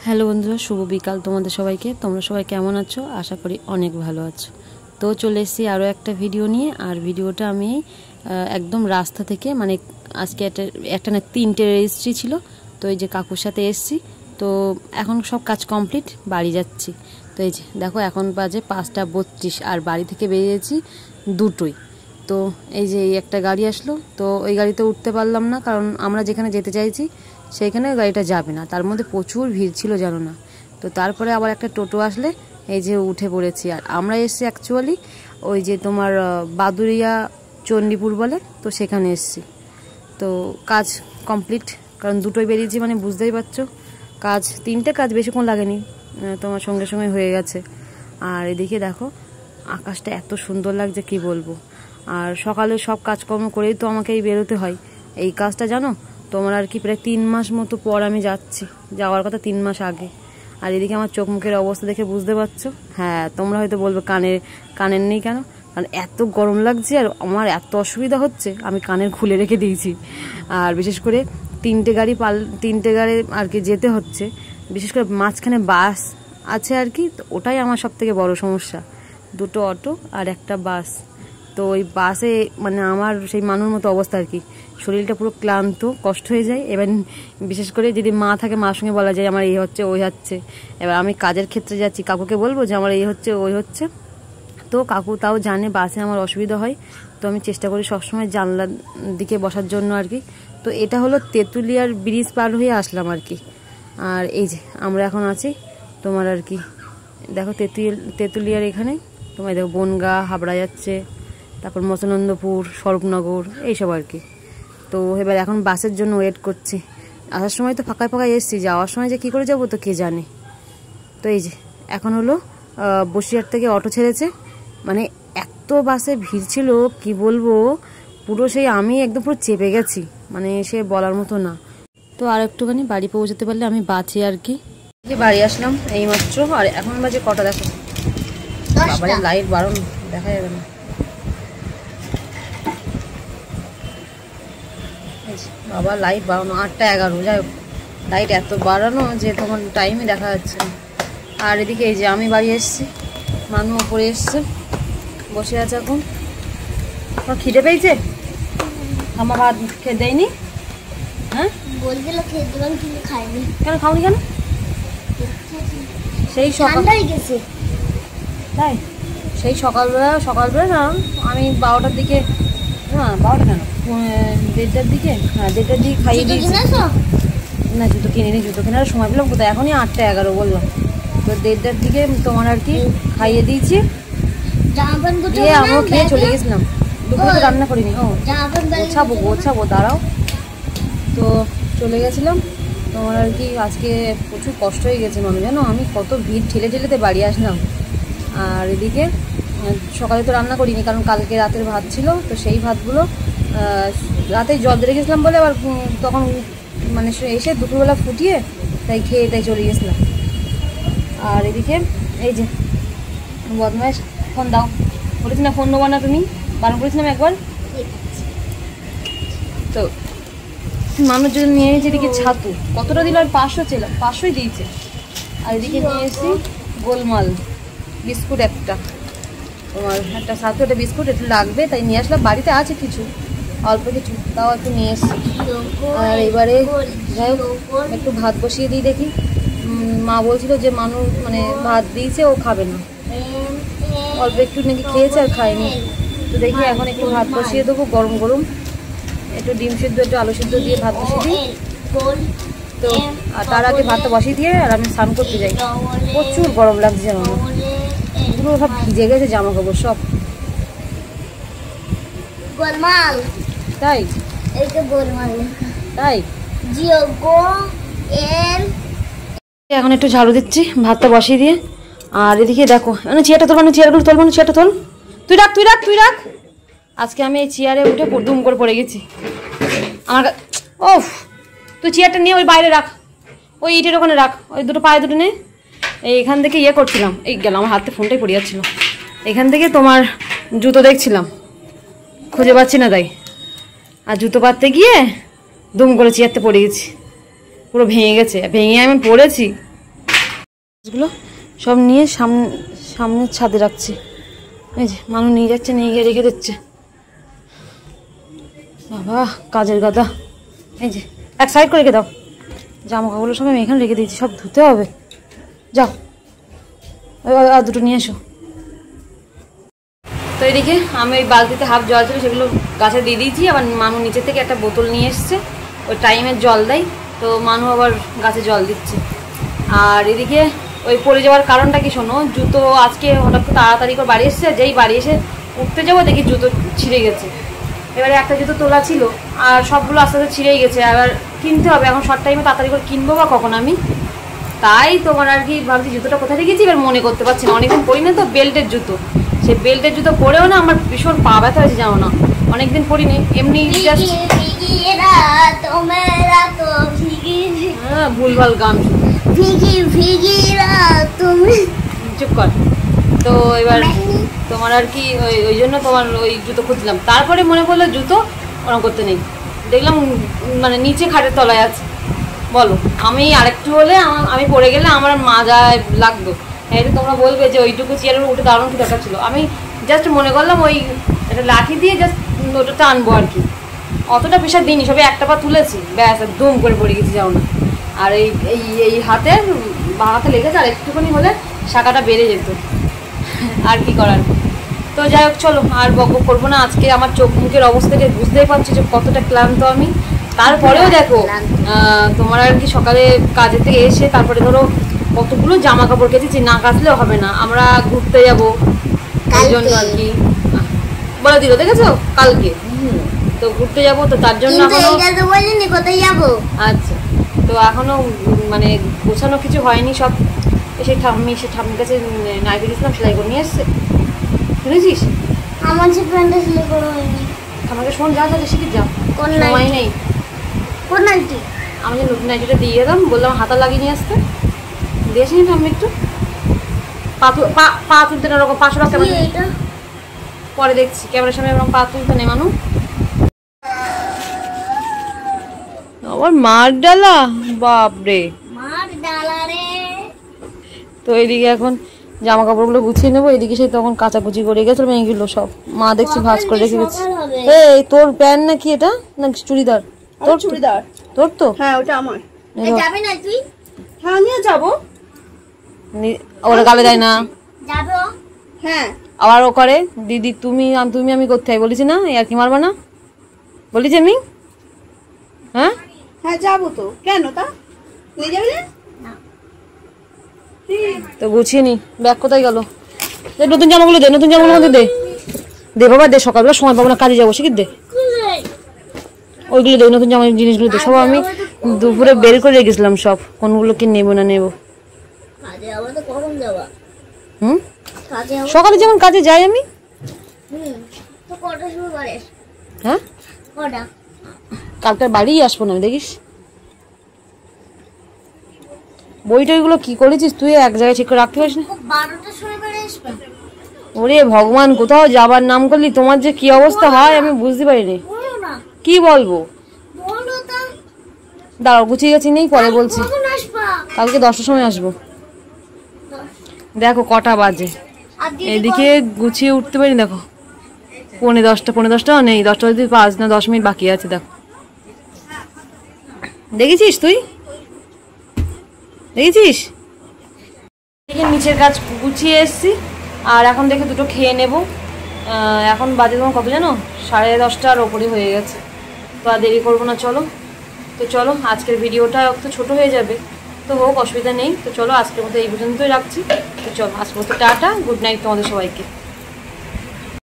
Hello বন্ধুরা, শুভ বিকাল তোমাদের সবাইকে। তোমরা সবাই কেমন আছো? আশা করি অনেক ভালো আছো। তো চলে এসেছি আরও একটা ভিডিও নিয়ে। আর ভিডিওটা আমি একদম রাস্তা থেকে, মানে আজকে একটা না 3টে রেজিস্ট্রি ছিল, তো এই যে কাকুর সাথে এসেছি। তো এখন সব কাজ কমপ্লিট, বাড়ি যাচ্ছি। তো এই যে দেখো, এখন বাজে 5টা 32 আর বাড়ি থেকে বেরিয়েছি 2টোই। তো এই যে এই একটা গাড়ি আসলো, তো ওই গাড়িতে উঠতে পারলাম না, কারণ আমরা যেখানে যেতে চাইছি সেইখানে গাড়িটা যাবে না, তার মধ্যে প্রচুর ভিড় ছিল জানো না। তো তারপরে আবার একটা টোটো আসলে এই যে উঠে পড়েছি। আর আমরা এসছি অ্যাকচুয়ালি ওই যে তোমার বাদুরিয়া চণ্ডীপুর বলে, তো সেখানে এসছি। তো কাজ কমপ্লিট, কারণ 2টোই বেরিয়েছি, মানে বুঝতেই পারছো কাজ 3টে কাজ বেশিক্ষণ লাগেনি, তোমার সঙ্গে সঙ্গে হয়ে গেছে। আর এদিকে দেখো আকাশটা এত সুন্দর লাগছে কি বলবো। আর সকালে সব কাজকর্ম করেই তো আমাকে এই বেরোতে হয়। এই কাজটা জানো তোমার আর কি প্রায় 3 মাস মতো পর আমি যাচ্ছি, যাওয়ার কথা 3 মাস আগে। আর এদিকে আমার চোখ মুখের অবস্থা দেখে বুঝতে পারছো। হ্যাঁ, তোমরা হয়তো বলবে কানের নেই কেন, কারণ এত গরম লাগছে আর আমার এত অসুবিধা হচ্ছে, আমি কানের খুলে রেখে দিয়েছি। আর বিশেষ করে 3টে গাড়ি আর কি যেতে হচ্ছে, বিশেষ করে মাঝখানে বাস আছে আর কি, তো ওটাই আমার সব থেকে বড় সমস্যা। 2টো অটো আর একটা বাস। তো ওই বাসে মানে আমার সেই মানুষের মতো অবস্থা আর কি, শরীরটা পুরো ক্লান্ত, কষ্ট হয়ে যায়। এবার বিশেষ করে যদি মা থাকে, মার সঙ্গে বলা যায় আমার এই হচ্ছে ওই হচ্ছে। এবার আমি কাজের ক্ষেত্রে যাচ্ছি, কাকুকে বলবো যে আমার এই হচ্ছে ওই হচ্ছে, তো কাকু তাও জানে বাসে আমার অসুবিধা হয়। তো আমি চেষ্টা করি সবসময় জানলার দিকে বসার জন্য আর কি। তো এটা হলো তেঁতুলিয়ার ব্রিজ পার হয়ে আসলাম আর কি। আর এই যে আমরা এখন আছি তোমার আর কি, দেখো তেঁতুলিয়ার এখানে তোমার দেখো বনগা, হাবড়া যাচ্ছে, তারপর মচনন্দপুর, স্বরূপনগর এইসব আর কি। তো এবার এখন বাসের জন্য ওয়েট করছি। আসার সময় তো ফাঁকায় ফাঁকায় এসেছি, যাওয়ার সময় যে কী করে যাবো তো কে জানে। তো এই যে এখন হলো বসিরহাট থেকে অটো ছেড়েছে, মানে এত বাসে ভিড় ছিল কি বলবো, পুরো সেই আমি একদম পুরো চেপে গেছি, মানে সে বলার মতো না। তো আর একটুখানি বাড়ি পৌঁছাতে পারলে আমি বাঁচি আর কি। বাড়ি আসলাম এইমাত্র, আর এখন বাজে কটা দেখো, বাবারে লাইট বাড়ানো দেখা যাবে না। বাবা লাইট বাড়ানো 8টা 11, যাই হোক লাইট এত বাড়ানো যে তোমার টাইমই দেখা যাচ্ছে না। আর এদিকে এই যে আমি বাড়ি এসেছি, মানু ওপরে এসছে, বসে আছে এখন। তোমার খিদে পেয়েছে? আমার ভাত খেয়ে দেয়নি? হ্যাঁ বলছিল খেয়ে দেবেন কিন্তু খাইনি। কেন খাওনি কেন? সেই সকাল গেছে, তাই সেই সকালবেলা না, আমি 12টার দিকে, না 12টা কেন, 1:30টার দিকে, হ্যাঁ 1:30টার দিকে খাইয়ে দিয়েছি। না জুতো কিনিনি, জুতো কেনার সময় পেলাম কোথায়, এখনই 8টা 11 বললাম। তো 1:30টার দিকে তোমার আর কি খাইয়ে দিয়েছি, দিয়ে আমিও খেয়ে চলে গেছিলাম। দুপুরে তো রান্না করিনি, গোছাবো দাঁড়াও। তো চলে গেছিলাম তোমার আর কি। আজকে প্রচুর কষ্ট হয়ে গেছে মানুষ, জানো আমি কত ভিড় ঠেলে ঠেলেতে বাড়ি আসলাম। আর এদিকে সকালে তো রান্না করিনি, কারণ কালকে রাতের ভাত ছিল, তো সেই ভাতগুলো রাতে জল দিয়ে রেখেছিলাম বলে আবার তখন মানে এসে দুপুরবেলা ফুটিয়ে তাই চলে গেছিলাম। আর এদিকে এই যে বদমাইশ, ফোন দাও বলেছি না, ফোন নেবো না, তুমি বারণ করেছিলাম একবার। তো মানুষজন নিয়ে এসেছে এদিকে ছাতু, কতটা দিল? আর 500 ছিল, 500ই দিয়েছে। আর এদিকে নিয়ে এসেছি গোলমাল বিস্কুট, একটা তোমার একটা ছাতু, একটা বিস্কুট, একটু লাগবে তাই নিয়ে আসলাম। বাড়িতে আছে কিছু, অল্প কিছু, তাও একটু নিয়ে এসেছি। আর এবারে যাই হোক একটু ভাত বসিয়ে দিই দেখি। মা বলছিল যে মানুষ মানে ভাত দিয়েছে, ও খাবে না, অল্প একটু নাকি খেয়েছে আর খায়নি। তো দেখি এখন একটু ভাত বসিয়ে দেবো, গরম গরম একটু ডিম সিদ্ধ, একটু আলু সিদ্ধ দিয়ে ভাত বসিয়ে দিই। তো আর তার আগে ভাতটা বসিয়ে দিয়ে আর আমি স্নান করতে যাই, প্রচুর গরম লাগছে যেন, পুরো সব ভিজে গেছে জামা কাপড় সব। গোলমাল তাই তাই এখন একটু ঝাড়ু দিচ্ছি ভাতটা বসিয়ে দিয়ে। আর এদিকে দেখো, চেয়ারটা তোলবানো, চেয়ারগুলো তোলবানো, চেয়ারটা তোল, তুই রাখ। আজকে আমি এই চেয়ারে উঠে দুম করে পড়ে গেছি। আমার ওফ, তুই চেয়ারটা নিয়ে ওই বাইরে রাখ, ওই ইটের ওখানে রাখ, ওই দুটো পায়ে দুটো নে। এইখান থেকে করছিলাম, এই গেল আমার হাতে ফোনটাই পড়ে যাচ্ছিল। এখান থেকে তোমার জুতো দেখছিলাম, খুঁজে পাচ্ছি না তাই। আর জুতো পাততে গিয়ে দুম করে চেয়ারতে পড়ে গেছি, পুরো ভেঙে গেছে। ভেঙে আমি পড়েছি এগুলো সব নিয়ে সামনের ছাদে রাখছি। এই যে মানুষ নিয়ে যাচ্ছে, নিয়ে গিয়ে রেখে দিচ্ছে। বাবা কাজের গাদা। এই যে এক সাইড করে রেখে দাও। জামা কাপড়গুলো সব আমি এখানে রেখে দিয়েছি, সব ধুতে হবে। যাও আর দুটো নিয়ে এসো। তো এদিকে আমি ওই বালতিতে হাফ জল ছিল সেগুলো গাছে দিয়ে দিয়েছি। আবার মানু নিচে থেকে একটা বোতল নিয়ে এসছে, ওই টাইমের জল দেয়, তো মানু আবার গাছে জল দিচ্ছে। আর এদিকে ওই পড়ে যাওয়ার কারণটা কি শোনো, জুতো আজকে হঠাৎ করে তাড়াতাড়ি করে বাড়ি এসছে, যেই বাড়ি এসে উঠতে যাবো দেখি জুতো ছিঁড়ে গেছে। এবারে একটা জুতো তোলা ছিল আর সবগুলো আস্তে আস্তে ছিঁড়েই গেছে। আবার কিনতে হবে, এখন শর্ট টাইমে তাড়াতাড়ি করে কিনবো বা কখন আমি, তাই তোমার আর কি ভাবছি জুতোটা কোথায় রেখেছি এবার মনে করতে পারছি না। অনেকদিন পরি না তো বেল্টের জুতো, সেই বেল্টের জুতো পরেও না আমার ভীষণ পা ব্যথা হয়েছে, জানো না, অনেকদিন পরিনি। এমনি হ্যাঁ ভুলভাল গান চুপ কর। তো এবার তোমার আর কি ওই জন্য তোমার ওই জুতো খুঁজলাম, তারপরে মনে পড়লো জুতো ওরকম করতে নেই, দেখলাম মানে নিচে খাটের তলায় আছে। বলো আমি আরেকটু হলে আমি পড়ে গেলে আমার মাজায় লাগতো। হ্যাঁ তোমরা বলবে যে ওইটুকু চেয়ারের উঠে দাঁড়ানো কি দরকার ছিল। আমি জাস্ট মনে করলাম ওই একটা লাঠি দিয়ে জাস্ট ওটা টানবো আর কি, অতটা প্রেশার দিইনি, সবে একটা পা তুলেছি, ব্যাস দুম করে পড়ে গেছি, যাও না। আর এই হাতে বা হাতে লেগেছে, আর একটুখানি হলে শাখাটা বেড়ে যেত, আর কি করার। তো যাই হোক চলো আর বক করবো না। আজকে আমার চোখ মুখের অবস্থাকে বুঝতেই পারছি যে কতটা ক্লান্ত আমি। তারপরেও দেখো তোমার আর কি সকালে কাজের থেকে এসে তারপরে ধরো কতগুলো জামা কাপড় কেচেছি, না কাচলেও হবে না। আমরা ঘুরতে যাবো তার জন্য আর কি বলে দিল, দেখেছো কালকে তো ঘুরতে যাবো, তো তার জন্য কোথায় যাবো। আচ্ছা তো এখনো মানে গোছানো কিছু হয়নি, সব এসে ঠাম্মির কাছে নাইতে গেছিলাম, সেলাই করে নিয়ে এসছে, শুনেছিস? আমার যে প্যান্টটা সেলাই করা হয়নি। আমাকে শোন, যা যা শিখে যা, সময় নেই। কোন নাইটি? আমি যে নতুন নাইটিটা দিয়ে এলাম, বললাম হাতা লাগিয়ে নিয়ে আসতে, দিয়েছি না আমি একটু পা তুলতে না, ওরকম 500 টাকা পরে দেখছি ক্যামেরার সামনে এরকম পা তুলতে নেই মানু। আবার মার ডালা, বাপরে মার ডালা রে। তো এইদিকে এখন জামা কাপড়গুলো গুছিয়ে নেবো, এদিকে সেই তখন কাচাকুচি করে গেছিল মেয়েগুলো সব, মা দেখছি ভাঁজ করে রেখে গেছে। এই তোর প্যান্ট নাকি এটা, নাকি চুড়িদার? তোর চুড়িদার। তোর তো? হ্যাঁ ওটা আমার। যাবে না তুই? হ্যাঁ আমিও যাবো। ওরা গালে দেয় না? যাবো। হ্যাঁ আবার ও করে দিদি তুমি আমি করতে হয়, বলেছি না আর কি মারবা না, বলেছি আমি। হ্যাঁ হ্যাঁ যাবো তো, কেন তা নিয়ে যাবি না? তো গুছিয়ে নি। ব্যাগ কোথায় গেল? নতুন জামাগুলো দে, নতুন জামাগুলো মধ্যে দে, দে বাবা দে, সকালবেলা সময় পাবো না, কাজে যাবো, শিখিয়ে দে ওইগুলো দে, নতুন জামা জিনিসগুলো দে। সব আমি দুপুরে বের করে রেখেছিলাম সব, কোনগুলো কি নেবো না নেবো। হুম সকালে যেমন কাজে যাই আমি। হ্যাঁ কালকে বাড়িই আসবো না আমি, দেখিস। বই টইগুলো কি করেছিস তুই, এক জায়গায় ঠিক করে রাখতে পারিস না? ওরে ভগবান, কোথাও যাবার নাম করলি তোমার যে কি অবস্থা হয় আমি বুঝতে পারিনি। কি বলবো দাঁড়াও, গুছিয়ে গেছি নেই, পরে বলছি। কালকে 10টার সময় আসবো। দেখো কটা বাজে, এদিকে গুছিয়ে উঠতে পারি, দেখো 10:45 নেই, 10টা বাজে 5 না 10 মিনিট বাকি আছে। দেখো দেখেছিস তুই, দেখেছিস? নিচের কাজ গুছিয়ে এসছি, আর এখন দেখে দুটো খেয়ে নেব। এখন বাজে তোমার কত জানো, 10:30টার ওপরই হয়ে গেছে। তো আর দেরি করবো না, চলো। তো চলো আজকের ভিডিওটা একটু ছোটো হয়ে যাবে, তো হোক, অসুবিধা নেই। তো চলো আজকের মতো এই পর্যন্তই রাখছি। তো চলো আজকের মতো টাটা, গুড নাইট তোমাদের সবাইকে।